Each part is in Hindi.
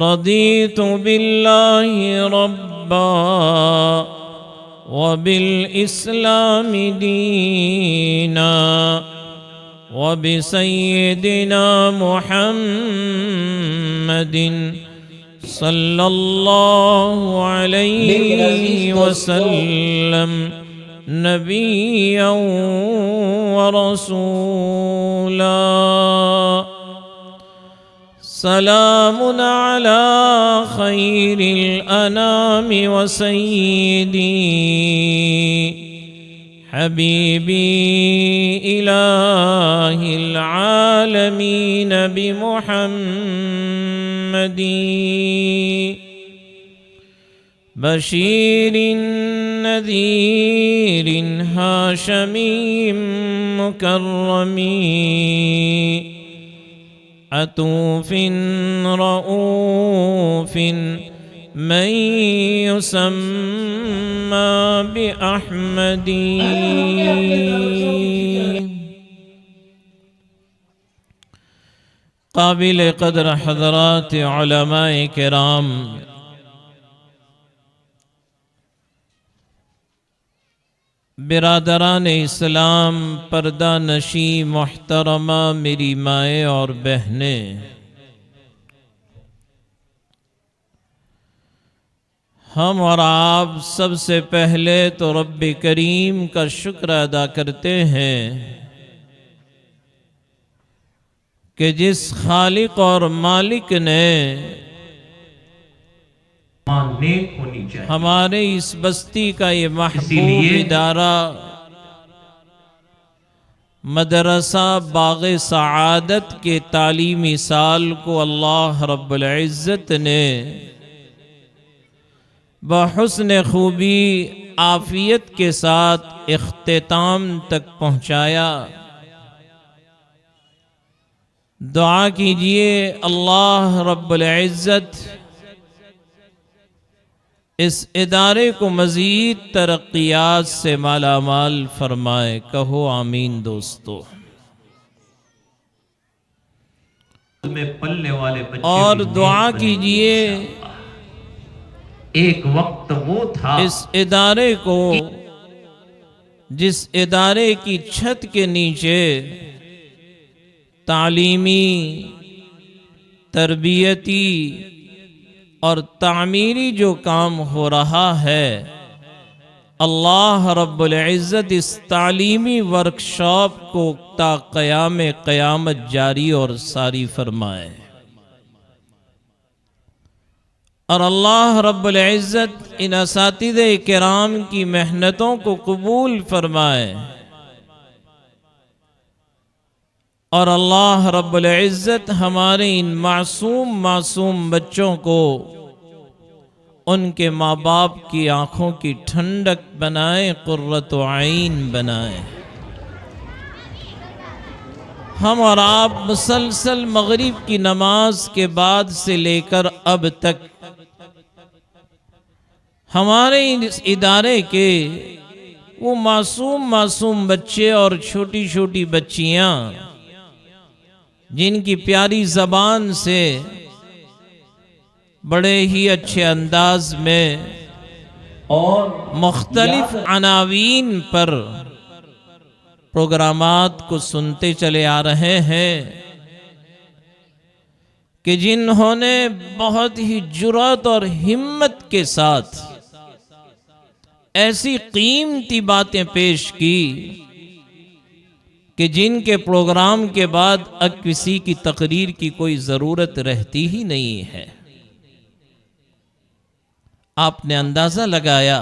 रदीतु बिल्लाहि रब्बा व बिल इस्लामी दीना व बिसय्यिदिना मुहम्मदिन सल्लल्लाहु अलैहि वसल्लम नबिय्यन व रसूला। सलामुन अला खैरिल अनामि व सय्यिदी हबीबी इलाहिल आलमीन बिमुहम्मदी बशीरिन नज़ीरिन हाशमीम मुकर्रमी अतूफिन रऊफिन मन युसम्मा बिअहमदी। काबिल क़द्र हज़रात उलमाए किराम, बिरादरान इस्लाम, पर्दा नशी मोहतरमा मेरी माएँ और बहनें, हम और आप सबसे पहले तो रब्ब करीम का शुक्र अदा करते हैं कि जिस खालिक और मालिक ने होनी चाहिए हमारे इस बस्ती का ये महबूब इदारा मदरसा बाग़े सआदत के तालीमी साल को अल्लाह रब्बुल इज़्ज़त ने बहुस्न खूबी आफियत के साथ इख्तिताम तक पहुँचाया। दुआ कीजिए अल्लाह रब्बुल इज़्ज़त इस इदारे को मज़ीद तरक्कियात से मालामाल फरमाए। कहो आमीन। दोस्तों, पलने वाले बच्चे और दुआ कीजिए, एक वक्त वो था इस इदारे को, जिस इदारे की छत के नीचे तालीमी, तरबियती और तामीरी जो काम हो रहा है, अल्लाह रब्बुल इज़्ज़त इस तालीमी वर्कशॉप को ता क़याम क़यामत जारी और सारी फरमाए। और अल्लाह रब्बुल इज़्ज़त इन असातिज़े किराम की मेहनतों को कबूल फरमाए। और अल्लाह रब्बुल इज़्ज़त हमारे इन मासूम बच्चों को उनके माँ बाप की आँखों की ठंडक बनाए, कुर्रतु आइन बनाए। हम और आप मुसलसल मगरिब की नमाज के बाद से लेकर अब तक हमारे इस इदारे के वो मासूम बच्चे और छोटी छोटी बच्चियां जिनकी प्यारी ज़बान से बड़े ही अच्छे अंदाज में और मुख्तलिफ अनावीन पर प्रोग्रामात को सुनते चले आ रहे हैं कि जिन्होंने बहुत ही जुर्रत और हिम्मत के साथ ऐसी कीमती बातें पेश की कि जिनके प्रोग्राम के बाद अब किसी की तकरीर की कोई ज़रूरत रहती ही नहीं है। आपने अंदाज़ा लगाया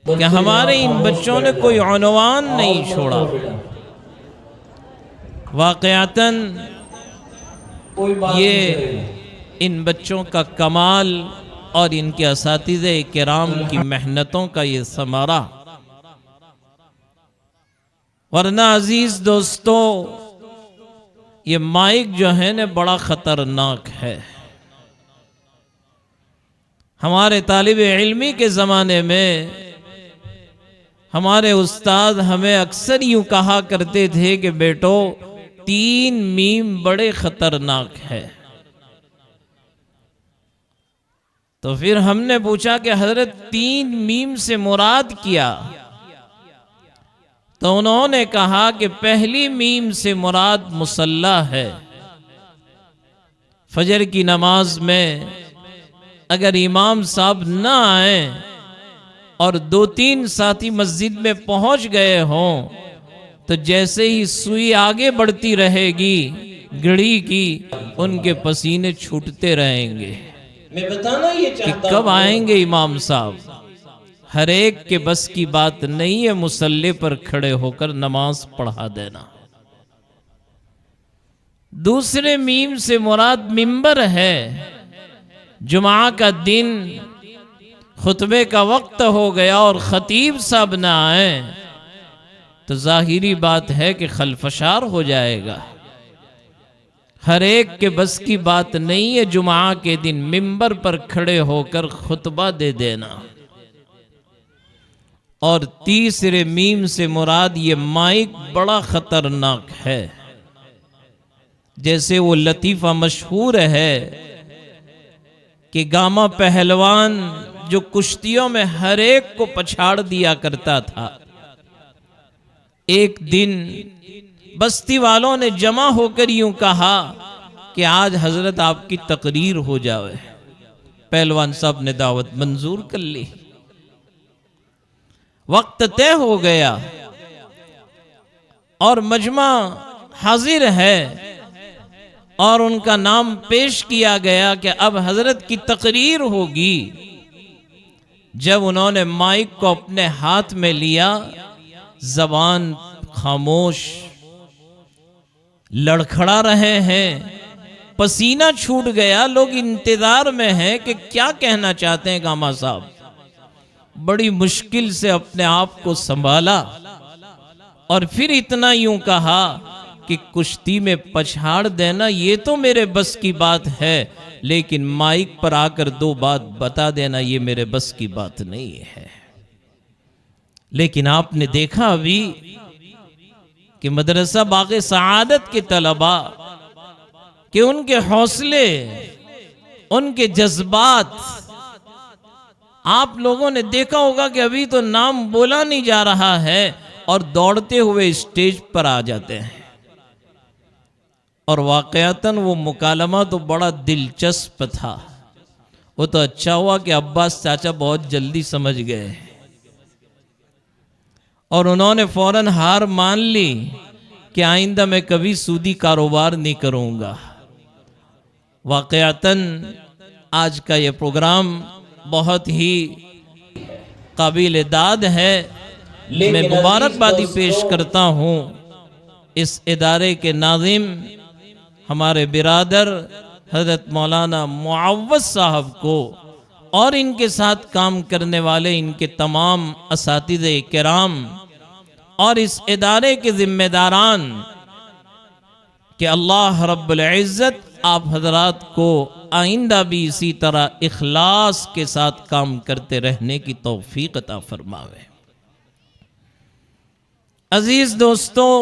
कि हमारे इन बच्चों ने कोई उन्वान नहीं छोड़ा। वाक़यातन ये इन बच्चों का कमाल और इनके असातिज़े किराम की मेहनतों का ये समारा। वरना अजीज दोस्तों, ये माइक जो है ना बड़ा ख़तरनाक है। हमारे तालिब इल्मी के ज़माने में हमारे उस्ताद हमें अक्सर यूँ कहा करते थे कि बेटो 3 मीम बड़े ख़तरनाक है। तो फिर हमने पूछा कि हजरत 3 मीम से मुराद क्या? तो उन्होंने कहा कि पहली मीम से मुराद मुसल्ला है। फजर की नमाज में अगर इमाम साहब ना आए और 2-3 साथी मस्जिद में पहुंच गए हों तो जैसे ही सुई आगे बढ़ती रहेगी घड़ी की, उनके पसीने छूटते रहेंगे। मैं बताना ये कि चाहता कब आएंगे इमाम साहब। हर एक के बस की बात नहीं है मुसल्ले पर खड़े होकर नमाज पढ़ा देना। दूसरे मीम से मुराद मिंबर है। जुमा का दिन खुतबे का वक्त हो गया और खतीब साहब ना आए तो जाहिरी बात है कि खलफशार हो जाएगा। हर एक के बस की बात नहीं है जुमा के दिन मिंबर पर खड़े होकर खुतबा दे देना। और तीसरे मीम से मुराद ये माइक बड़ा खतरनाक है। जैसे वो लतीफ़ा मशहूर है कि गामा पहलवान जो कुश्तियों में हर एक को पछाड़ दिया करता था, एक दिन बस्ती वालों ने जमा होकर यूं कहा कि आज हजरत आपकी तकरीर हो जाए। पहलवान साहब ने दावत मंजूर कर ली। वक्त तय हो गया और मजमा हाजिर है और उनका नाम पेश किया गया कि अब हजरत की तकरीर होगी। जब उन्होंने माइक को अपने हाथ में लिया, जबान खामोश, लड़खड़ा रहे हैं, पसीना छूट गया। लोग इंतजार में हैं कि क्या कहना चाहते हैं गामा साहब। बड़ी मुश्किल से अपने आप को संभाला और फिर इतना यूं कहा कि कुश्ती में पछाड़ देना ये तो मेरे बस की बात है, लेकिन माइक पर आकर 2 बात बता देना ये मेरे बस की बात नहीं है। लेकिन आपने देखा अभी कि मदरसा बाग़े सआदत के तलबा कि उनके हौसले, उनके जज्बात, आप लोगों ने देखा होगा कि अभी तो नाम बोला नहीं जा रहा है और दौड़ते हुए स्टेज पर आ जाते हैं। और वाकयातन वो मुकालमा तो बड़ा दिलचस्प था। वो तो अच्छा हुआ कि अब्बास चाचा बहुत जल्दी समझ गए और उन्होंने फौरन हार मान ली कि आइंदा मैं कभी सूदी कारोबार नहीं करूंगा। वाकयातन आज का ये प्रोग्राम बहुत ही काबिल दाद है। मैं मुबारकबादी पेश करता हूँ इस इदारे के नाज़िम हमारे बिरादर हज़रत मौलाना मुअव्वज़ साहब को और इनके साथ काम करने वाले इनके तमाम असातिज़े किराम और इस इदारे के ज़िम्मेदारान कि अल्लाह रब्बुल इज़्ज़त आप हजरात को आइंदा भी इसी तरह इखलास के साथ काम करते रहने की तौफीक अता फरमावे। अजीज दोस्तों,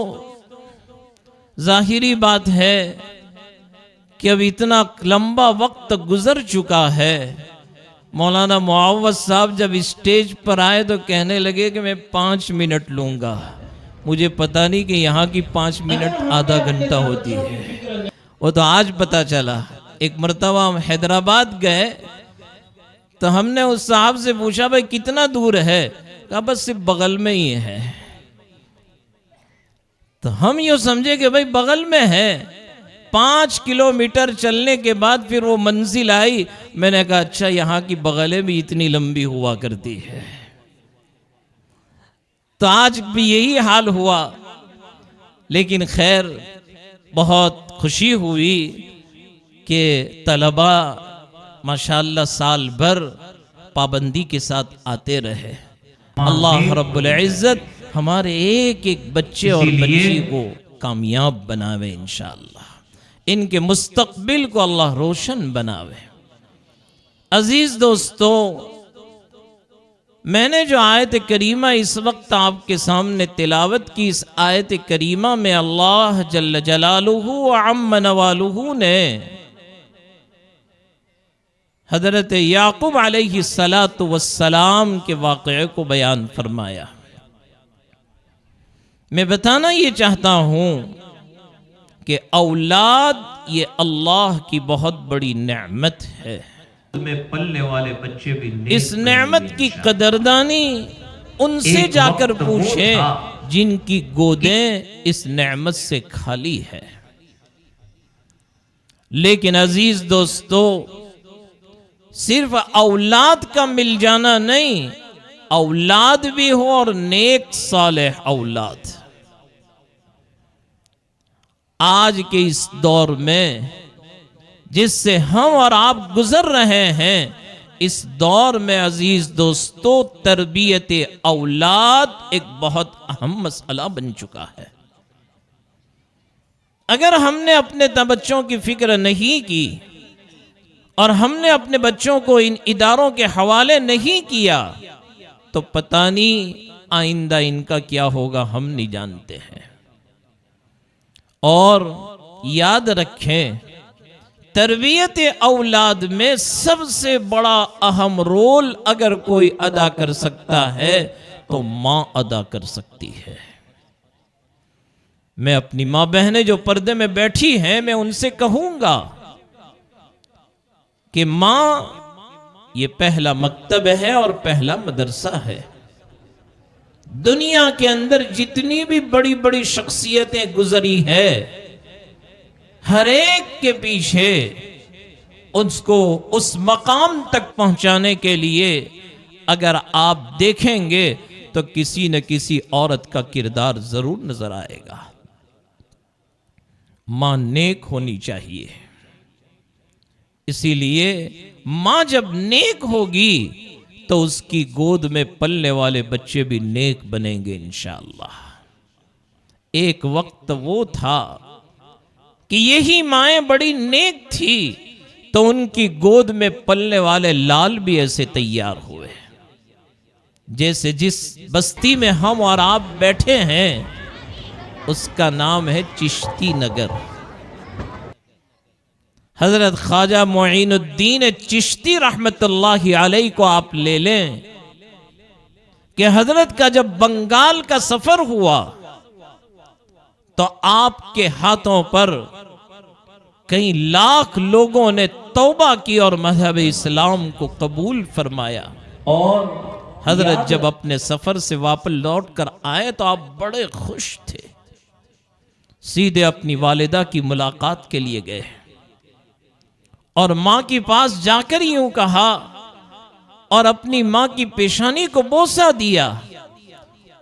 जाहिरी बात है कि अब इतना लंबा वक्त गुजर चुका है। मौलाना मुअव्वज़ साहब जब स्टेज पर आए तो कहने लगे कि मैं 5 मिनट लूँगा। मुझे पता नहीं कि यहाँ की 5 मिनट आधा घंटा होती है। वो तो आज पता चला। एक मरतबा हम हैदराबाद गए तो हमने उस साहब से पूछा भाई कितना दूर है? कहा बस सिर्फ बगल में ही है। तो हम यूँ समझे कि भाई बगल में है। 5 किलोमीटर चलने के बाद फिर वो मंजिल आई। मैंने कहा अच्छा यहाँ की बगलें भी इतनी लंबी हुआ करती है। तो आज भी यही हाल हुआ। लेकिन खैर बहुत खुशी हुई कि तलबा माशाअल्लाह साल भर पाबंदी के साथ आते रहे। अल्लाह रब्बुल इज़्ज़त हमारे एक एक बच्चे और बच्ची को कामयाब बनावे इंशाअल्लाह। इनके मुस्तकबिल को अल्लाह रोशन बनावे। अजीज दोस्तों, मैंने जो आयत करीमा इस वक्त आपके सामने तिलावत की, इस आयत करीमा में अल्लाह जल्ल जलालुहु व अम्म नवालुहु ने हजरत याकूब अलैहिस्सलातु वस्सलाम के वाक़े को बयान फरमाया। मैं बताना ये चाहता हूँ कि औलाद ये अल्लाह की बहुत बड़ी नेमत है। में पलने वाले बच्चे भी इस नेमत की कदरदानी उनसे जाकर पूछें जिनकी गोदें इस नेमत से खाली है। लेकिन अजीज दोस्तों, सिर्फ औलाद का मिल जाना नहीं, औलाद भी हो और नेक सालेह औलाद। आज के इस दौर में जिससे हम और आप गुजर रहे हैं, इस दौर में अजीज दोस्तों तरबियत औलाद एक बहुत अहम मसला बन चुका है। अगर हमने अपने बच्चों की फिक्र नहीं की और हमने अपने बच्चों को इन इदारों के हवाले नहीं किया तो पता नहीं आइंदा इनका क्या होगा, हम नहीं जानते हैं। और याद रखें, तरबियत औलाद में सबसे बड़ा अहम रोल अगर कोई अदा कर सकता है तो मां अदा कर सकती है। मैं अपनी मां बहनें जो पर्दे में बैठी हैं, मैं उनसे कहूंगा कि मां ये पहला मकतब है और पहला मदरसा है। दुनिया के अंदर जितनी भी बड़ी बड़ी शख्सियतें गुजरी है, हर एक के पीछे उसको उस मकाम तक पहुंचाने के लिए अगर आप देखेंगे तो किसी न किसी औरत का किरदार जरूर नजर आएगा। मां नेक होनी चाहिए, इसीलिए मां जब नेक होगी तो उसकी गोद में पलने वाले बच्चे भी नेक बनेंगे इंशाअल्लाह। एक वक्त वो था कि यही माएं बड़ी नेक थी तो उनकी गोद में पलने वाले लाल भी ऐसे तैयार हुए। जैसे जिस बस्ती में हम और आप बैठे हैं उसका नाम है चिश्ती नगर। हजरत ख्वाजा मुईनुद्दीन चिश्ती रहमतुल्लाहि अलैहि को आप ले लें कि हजरत का जब बंगाल का सफर हुआ तो आपके हाथों पर कई लाख लोगों ने तौबा की और मज़हब इस्लाम को कबूल फरमाया। और हजरत जब अपने सफर से वापस लौट कर आए तो आप बड़े खुश थे। सीधे अपनी वालिदा की मुलाकात के लिए गए और मां के पास जाकर यूं कहा और अपनी मां की पेशानी को बोसा दिया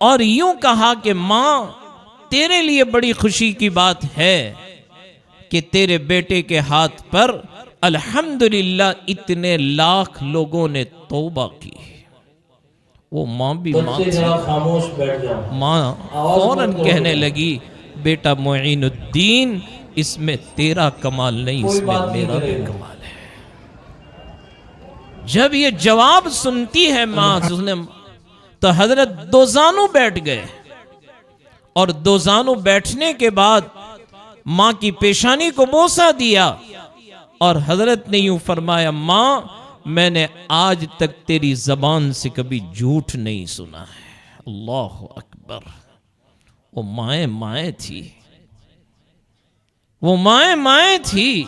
और यूं कहा कि मां, तेरे लिए बड़ी खुशी की बात है कि तेरे बेटे के हाथ पर अल्हम्दुलिल्लाह इतने लाख लोगों ने तौबा की। वो मां भी मां थी। खामोश बैठ जाओ। मां फौरन कहने लगी, बेटा मुईनुद्दीन, इसमें तेरा कमाल नहीं, इसमें मेरा भी कमाल है। जब ये जवाब सुनती है मां तो हजरत दोजानू बैठ गए और दोजानू बैठने के बाद मां की पेशानी को बोसा दिया और हजरत ने यूं फरमाया, मां, मैंने आज तक तेरी जबान से कभी झूठ नहीं सुना है। अल्लाह अकबर। वो माए माए थी, वो माए माए थी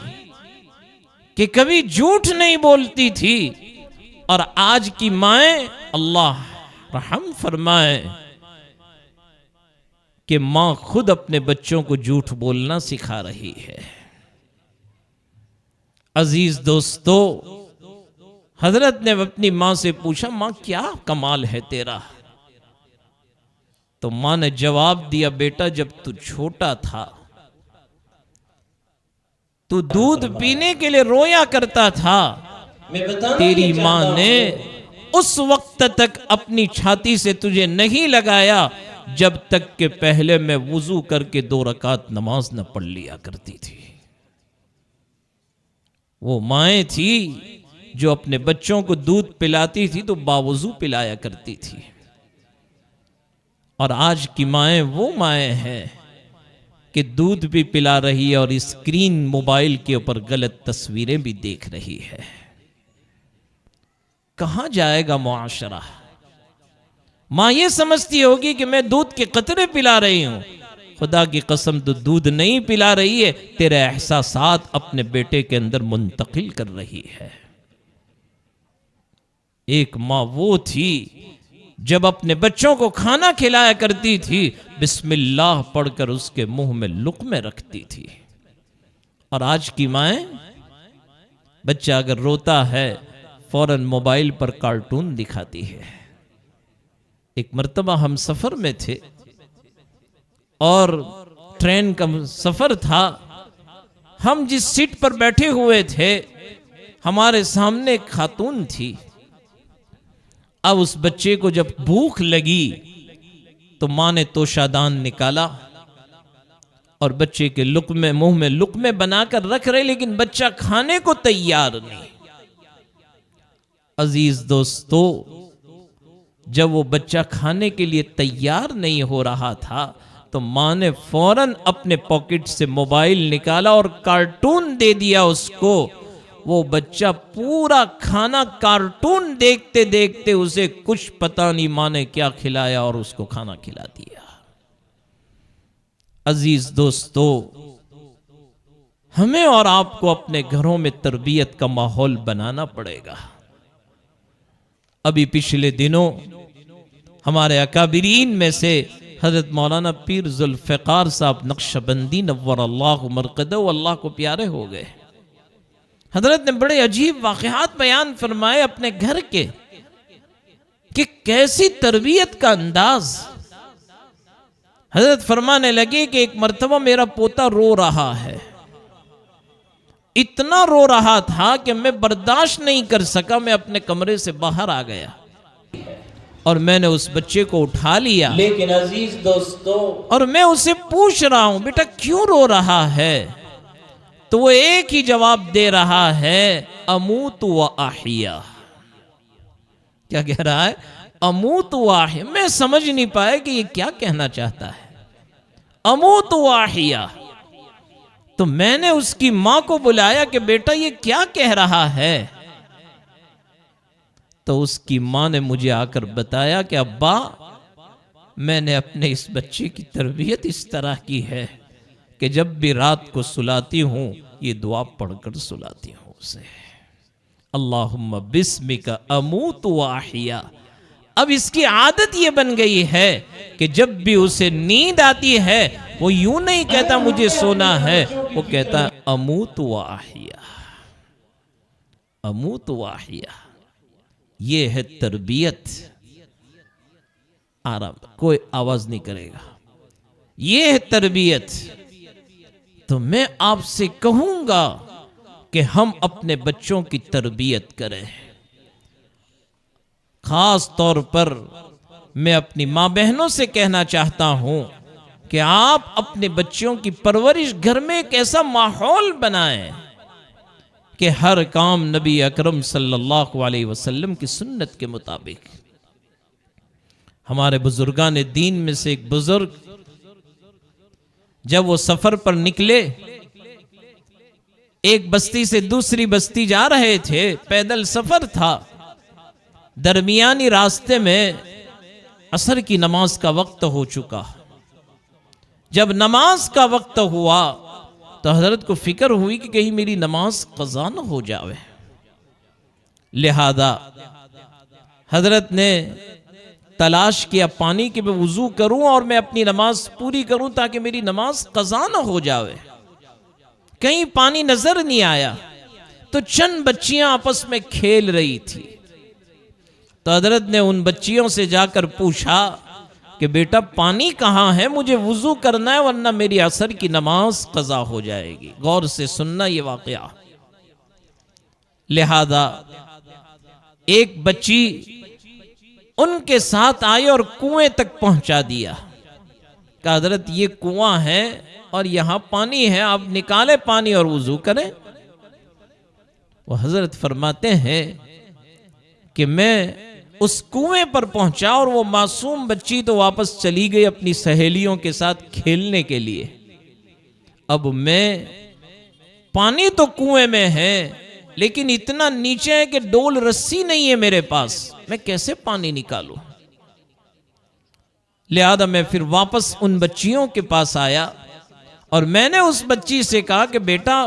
कि कभी झूठ नहीं बोलती थी। और आज की माए, अल्लाह रहम फरमाए, कि मां खुद अपने बच्चों को झूठ बोलना सिखा रही है। अजीज दोस्तों, हजरत ने अपनी मां से पूछा, मां क्या कमाल है तेरा? तो मां ने जवाब दिया, बेटा, जब तू छोटा था तू दूध पीने के लिए रोया करता था। तेरी मां ने उस वक्त तक अपनी छाती से तुझे नहीं लगाया जब तक के पहले मैं वुजू करके 2 रकात नमाज न पढ़ लिया करती थी। वो माएँ थी जो अपने बच्चों को दूध पिलाती थी तो बावजू पिलाया करती थी। और आज की माएँ वो माएँ हैं कि दूध भी पिला रही है और स्क्रीन मोबाइल के ऊपर गलत तस्वीरें भी देख रही है। कहां जाएगा मुआशरा। मां ये समझती होगी कि मैं दूध के कतरे पिला रही हूं, खुदा की कसम तो दूध नहीं पिला रही है, तेरे एहसासात अपने बेटे के अंदर मुंतकिल कर रही है। एक मां वो थी जब अपने बच्चों को खाना खिलाया करती थी, बिस्मिल्लाह पढ़कर उसके मुंह में लुक़्मे रखती थी। और आज की माएं, बच्चा अगर रोता है फौरन मोबाइल पर कार्टून दिखाती है। एक मर्तबा हम सफर में थे और ट्रेन का सफर था। हम जिस सीट पर बैठे हुए थे, हमारे सामने एक खातून थी। अब उस बच्चे को जब भूख लगी तो मां ने तोशादान निकाला और बच्चे के लुक़्मे, मुंह में लुक़्मे बनाकर रख रहे, लेकिन बच्चा खाने को तैयार नहीं। अजीज दोस्तों, जब वो बच्चा खाने के लिए तैयार नहीं हो रहा था तो मां ने फौरन अपने पॉकेट से मोबाइल निकाला और कार्टून दे दिया उसको। वो बच्चा पूरा खाना कार्टून देखते देखते, उसे कुछ पता नहीं मां ने क्या खिलाया और उसको खाना खिला दिया। अजीज दोस्तों, हमें और आपको अपने घरों में तरबियत का माहौल बनाना पड़ेगा। अभी पिछले दिनों हमारे अकाबिरीन में से हजरत मौलाना पीर जुल्फ़िकार साहब नक्शबंदी नव्वरल्लाहु मरक़दहु, अल्लाह को प्यारे हो गए। हजरत ने बड़े अजीब वाक़यात बयान फरमाए अपने घर के, कि कैसी तरबियत का अंदाज। हजरत फरमाने लगे कि एक मर्तबा मेरा पोता रो रहा है, इतना रो रहा था कि मैं बर्दाश्त नहीं कर सका, मैं अपने कमरे से बाहर आ गया और मैंने उस बच्चे को उठा लिया। लेकिन अजीज दोस्तों, और मैं उसे पूछ रहा हूं बेटा क्यों रो रहा है, तो वो एक ही जवाब दे रहा है, अमूतु व आहिया। क्या कह रहा है? अमूतु व आहिया। मैं समझ नहीं पाया कि ये क्या कहना चाहता है, अमूतु व आहिया। तो मैंने उसकी मां को बुलाया कि बेटा ये क्या कह रहा है। तो उसकी मां ने मुझे आकर बताया कि अब्बा, मैंने अपने इस बच्चे की तरबियत इस तरह की है कि जब भी रात को सुलाती हूं ये दुआ पढ़कर सुलाती हूं उसे, अल्लाहुम्मा बिस्मिका अमूतु व अहिया। अब इसकी आदत ये बन गई है कि जब भी उसे नींद आती है वो यूं नहीं कहता मुझे सोना है, वो कहता है अमूतु व अहिया, अमूतु व अहिया। ये है तरबियत। आराम, कोई आवाज नहीं करेगा, ये है तरबियत। तो मैं आपसे कहूंगा कि हम अपने बच्चों की तरबियत करें। खास तौर पर मैं अपनी मां बहनों से कहना चाहता हूं कि आप अपने बच्चों की परवरिश घर में एक ऐसा माहौल बनाएं कि हर काम नबी अकरम सल्लल्लाहु अलैहि वसल्लम की सुन्नत के मुताबिक। हमारे बुजुर्गान दीन में से एक बुजुर्ग जब वो सफर पर निकले, एक बस्ती से दूसरी बस्ती जा रहे थे, पैदल सफर था। दरमियानी रास्ते में असर की नमाज का वक्त हो चुका। जब नमाज का वक्त हुआ तो हजरत को फिक्र हुई कि कहीं मेरी नमाज कज़ा न हो जावे। लिहाजा हजरत ने तलाश किया पानी कि मैं वुजू करूं और मैं अपनी नमाज पूरी करूं ताकि मेरी नमाज कज़ा न हो जावे। कहीं पानी नजर नहीं आया तो चंद बच्चियां आपस में खेल रही थी। तो हजरत ने उन बच्चियों से जाकर पूछा कि बेटा पानी कहाँ है, मुझे वुजू करना है वरना मेरी असर की नमाज कज़ा हो जाएगी। गौर से सुनना ये वाकया। लिहाजा एक बच्ची उनके साथ आई और कुएं तक पहुंचा दिया। कहा हजरत ये कुआं है और यहां पानी है, आप निकाले पानी और वुजू करें। वो हजरत फरमाते हैं कि मैं उस कुएं पर पहुंचा और वो मासूम बच्ची तो वापस चली गई अपनी सहेलियों के साथ खेलने के लिए। अब मैं, पानी तो कुएं में है लेकिन इतना नीचे है कि डोल रस्सी नहीं है मेरे पास, मैं कैसे पानी निकालूं। लिहाजा मैं फिर वापस उन बच्चियों के पास आया और मैंने उस बच्ची से कहा कि बेटा,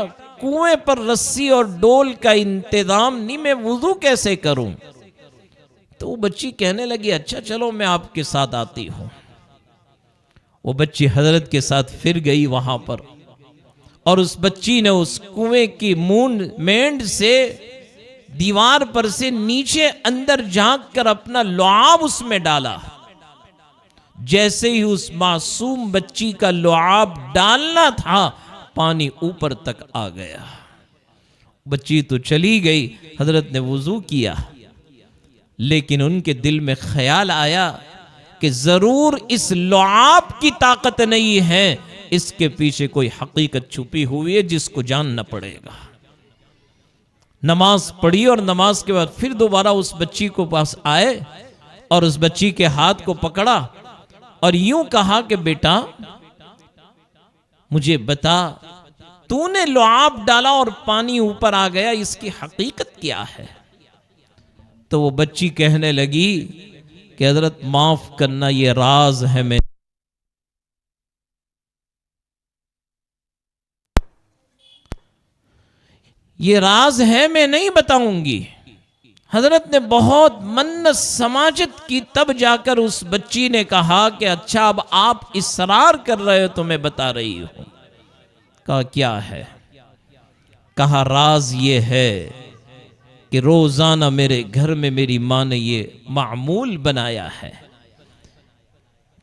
कुएं पर रस्सी और डोल का इंतजाम नहीं, मैं वुजू कैसे करूं। तो वो बच्ची कहने लगी, अच्छा चलो मैं आपके साथ आती हूं। वो बच्ची हजरत के साथ फिर गई वहां पर, और उस बच्ची ने उस कुएं की मेंढ से दीवार पर से नीचे अंदर झांक कर अपना लुआब उसमें डाला। जैसे ही उस मासूम बच्ची का लुआब डालना था, पानी ऊपर तक आ गया। बच्ची तो चली गई, हजरत ने वुजू किया, लेकिन उनके दिल में ख्याल आया कि जरूर इस लुआब की ताकत नहीं है, इसके पीछे कोई हकीकत छुपी हुई है जिसको जानना पड़ेगा। नमाज पढ़ी और नमाज के बाद फिर दोबारा उस बच्ची को पास आए और उस बच्ची के हाथ को पकड़ा और यूं कहा कि बेटा, मुझे बता, तूने लुआब डाला और पानी ऊपर आ गया, इसकी हकीकत क्या है। तो वो बच्ची कहने लगी कि हजरत माफ करना, ये राज है, मैं ये राज है, मैं नहीं बताऊंगी। हजरत ने बहुत मन्नत समाजत की, तब जाकर उस बच्ची ने कहा कि अच्छा अब आप इसरार कर रहे हो तो मैं बता रही हूं। कहा क्या है। कहा राज ये है कि रोजाना मेरे घर में मेरी मां ने ये मामूल बनाया है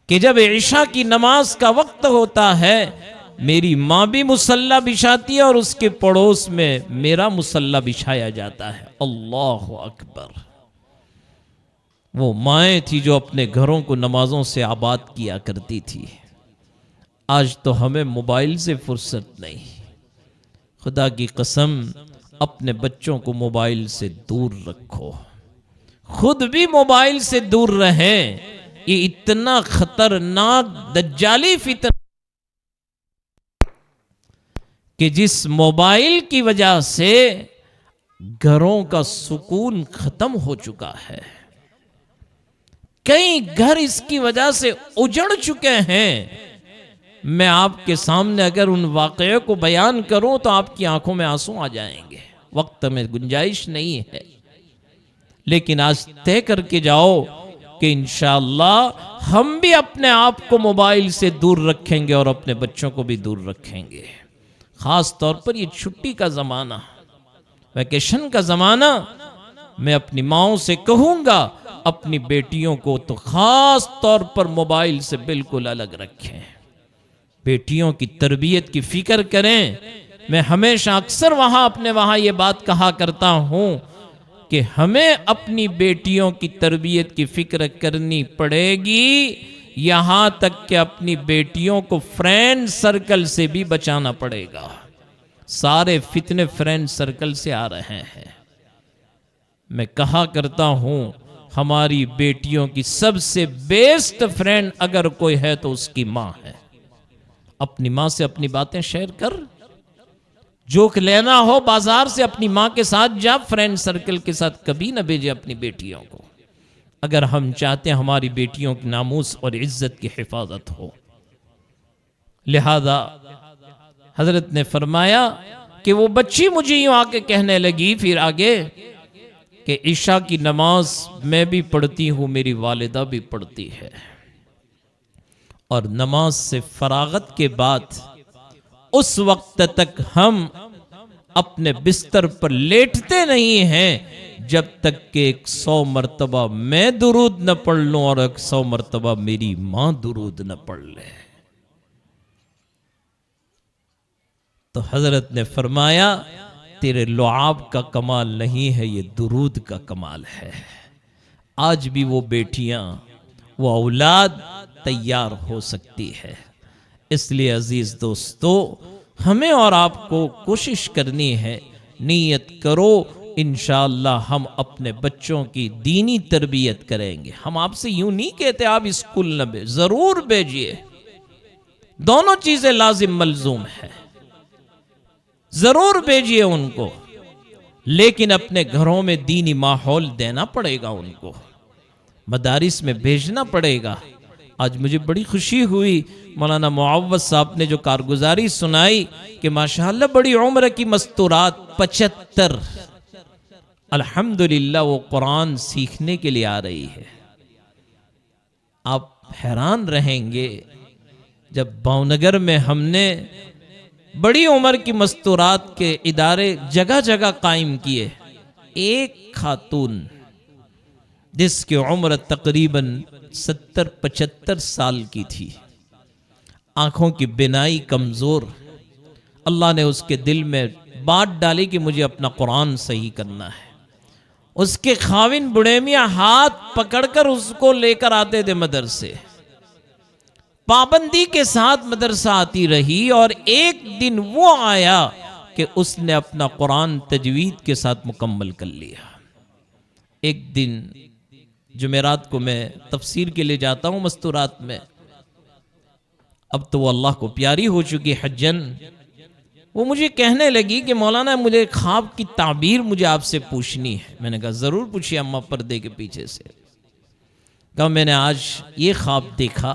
कि जब इशा की नमाज का वक्त होता है, मेरी मां भी मुसल्ला बिछाती है और उसके पड़ोस में मेरा मुसल्ला बिछाया जाता है। अल्लाह अकबर। वो माएँ थी जो अपने घरों को नमाजों से आबाद किया करती थी। आज तो हमें मोबाइल से फुर्सत नहीं। खुदा की कसम, अपने बच्चों को मोबाइल से दूर रखो, खुद भी मोबाइल से दूर रहें। ये इतना खतरनाक दज्जाली फितना कि जिस मोबाइल की वजह से घरों का सुकून खत्म हो चुका है। कई घर इसकी वजह से उजड़ चुके हैं। मैं आपके सामने अगर उन वाकये को बयान करूं तो आपकी आंखों में आंसू आ जाएंगे, वक्त में गुंजाइश नहीं है। लेकिन आज तय करके जाओ कि इंशाअल्लाह हम भी अपने आप को मोबाइल से दूर रखेंगे और अपने बच्चों को भी दूर रखेंगे। खास तौर पर ये छुट्टी का जमाना, वैकेशन का जमाना, मैं अपनी माओं से कहूंगा अपनी बेटियों को तो खास तौर पर मोबाइल से बिल्कुल अलग रखें। बेटियों की तरबियत की फिक्र करें। मैं हमेशा अक्सर अपने वहां ये बात कहा करता हूं कि हमें अपनी बेटियों की तरबियत की फिक्र करनी पड़ेगी, यहां तक कि अपनी बेटियों को फ्रेंड सर्कल से भी बचाना पड़ेगा। सारे फितने फ्रेंड सर्कल से आ रहे हैं। मैं कहा करता हूं, हमारी बेटियों की सबसे बेस्ट फ्रेंड अगर कोई है तो उसकी मां है। अपनी मां से अपनी बातें शेयर कर, जोक लेना हो बाजार से अपनी मां के साथ जा, फ्रेंड सर्कल के साथ कभी ना भेजे अपनी बेटियों को, अगर हम चाहते हैं हमारी बेटियों की नामूस और इज्जत की हिफाजत हो। लिहाजा हजरत ने फरमाया कि वो बच्ची मुझे यूं आके कहने लगी फिर आगे कि ईशा की नमाज मैं भी पढ़ती हूं, मेरी वालिदा भी पढ़ती है, और नमाज से फरागत के बाद उस वक्त तक हम अपने बिस्तर पर लेटते नहीं हैं जब तक कि 100 मरतबा मैं दुरूद न पढ़ लूं और 100 मरतबा मेरी मां दुरूद न पढ़ ले। तो हजरत ने फरमाया, तेरे लुआब का कमाल नहीं है, ये दुरूद का कमाल है। आज भी वो बेटियां, वो औलाद तैयार हो सकती है। इसलिए अजीज दोस्तों, हमें और आपको कोशिश करनी है, नीयत करो इंशाअल्लाह हम अपने बच्चों की दीनी तरबियत करेंगे। हम आपसे यूं नहीं कहते आप स्कूल न जरूर भेजिए, दोनों चीजें लाजिम मलजूम है, जरूर भेजिए उनको। लेकिन अपने घरों में दीनी माहौल देना पड़ेगा, उनको मदारिस में भेजना पड़ेगा। आज मुझे बड़ी खुशी हुई, मौलाना मुअव्वज़ साहब ने जो कारगुजारी सुनाई कि माशाअल्लाह बड़ी उम्र की मस्तूरात 75 अल्हम्दुलिल्लाह वो कुरान सीखने के लिए आ रही है। आप हैरान रहेंगे, जब भावनगर में हमने बड़ी उम्र की मस्तूरात के इदारे जगह जगह कायम किए, एक खातून जिसकी उम्र तकरीबन 70-75 साल की थी, आंखों की बिनाई कमजोर, अल्लाह ने उसके दिल में बात डाली कि मुझे अपना कुरान सही करना है। उसके खाविन बुढ़े मियां हाथ पकड़कर उसको लेकर आते थे मदरसे, पाबंदी के साथ मदरसा आती रही, और एक दिन वो आया कि उसने अपना कुरान तजवीद के साथ मुकम्मल कर लिया। एक दिन जुमेरात को मैं तफसीर के लिए जाता हूँ मस्तूरात में, अब तो वो अल्लाह को प्यारी हो चुकी हज्जन, वो मुझे कहने लगी कि मौलाना मुझे ख्वाब की ताबीर मुझे आपसे पूछनी है। मैंने कहा ज़रूर पूछिए अम्मा, पर्दे के पीछे से। कहा मैंने आज ये ख्वाब देखा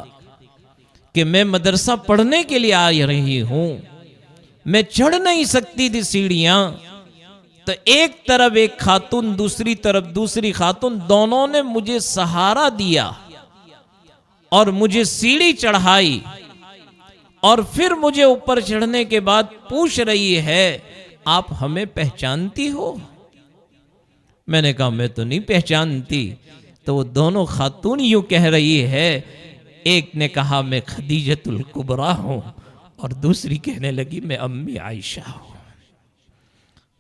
कि मैं मदरसा पढ़ने के लिए आ रही हूं, मैं चढ़ नहीं सकती थी सीढ़ियां, तो एक तरफ एक खातून, दूसरी तरफ दूसरी खातून, दोनों ने मुझे सहारा दिया और मुझे सीढ़ी चढ़ाई, और फिर मुझे ऊपर चढ़ने के बाद पूछ रही है आप हमें पहचानती हो? मैंने कहा मैं तो नहीं पहचानती। तो वो दोनों खातून यूं कह रही है, एक ने कहा मैं खदीजतुल कुबरा हूं, और दूसरी कहने लगी मैं अम्मी आयशा हूं।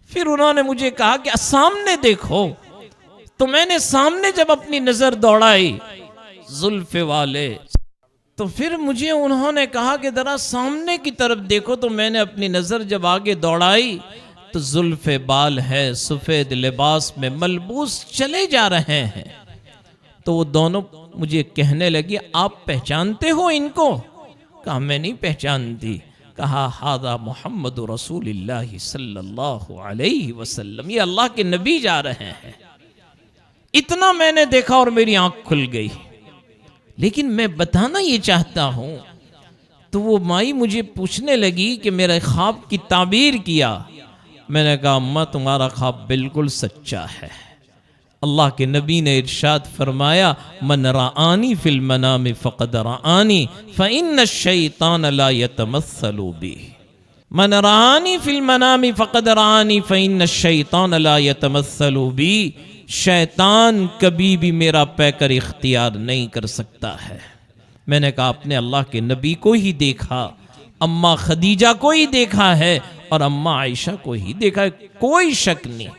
फिर उन्होंने मुझे कहा कि सामने देखो, तो मैंने सामने जब अपनी नजर दौड़ाई जुल्फे वाले, तो फिर मुझे उन्होंने कहा कि जरा सामने की तरफ देखो, तो मैंने अपनी नजर जब आगे दौड़ाई तो जुल्फे बाल है, सफेद लिबास में मलबूस चले जा रहे हैं। तो वो दोनों मुझे कहने लगी आप पहचानते हो इनको? कहा मैं नहीं पहचानती। कहा हादा मोहम्मद रसूलुल्लाह सल्लल्लाहु अलैहि वसल्लम, ये अल्लाह के नबी जा रहे हैं। इतना मैंने देखा और मेरी आंख खुल गई, लेकिन मैं बताना ये चाहता हूं। तो वो माई मुझे पूछने लगी कि मेरे ख्वाब की ताबीर किया। मैंने कहा अम्मा तुम्हारा ख्वाब बिल्कुल सच्चा है। अल्लाह के नबी ने इरशाद फरमाया मन राआनी फिल मनामी फ़क़द राआनी फ़इन्न शैतान ला यतमस्सलु बी। मन राआनी फिल मनामी फ़क़द राआनी फ़इन्न शैतान ला यतमस्सलु बी। शैतान कभी भी मेरा पैकर इख्तियार नहीं कर सकता है। मैंने कहा अपने अल्लाह के नबी को ही देखा, अम्मा खदीजा को ही देखा है, और अम्मा आयशा को ही देखा है, कोई शक नहीं।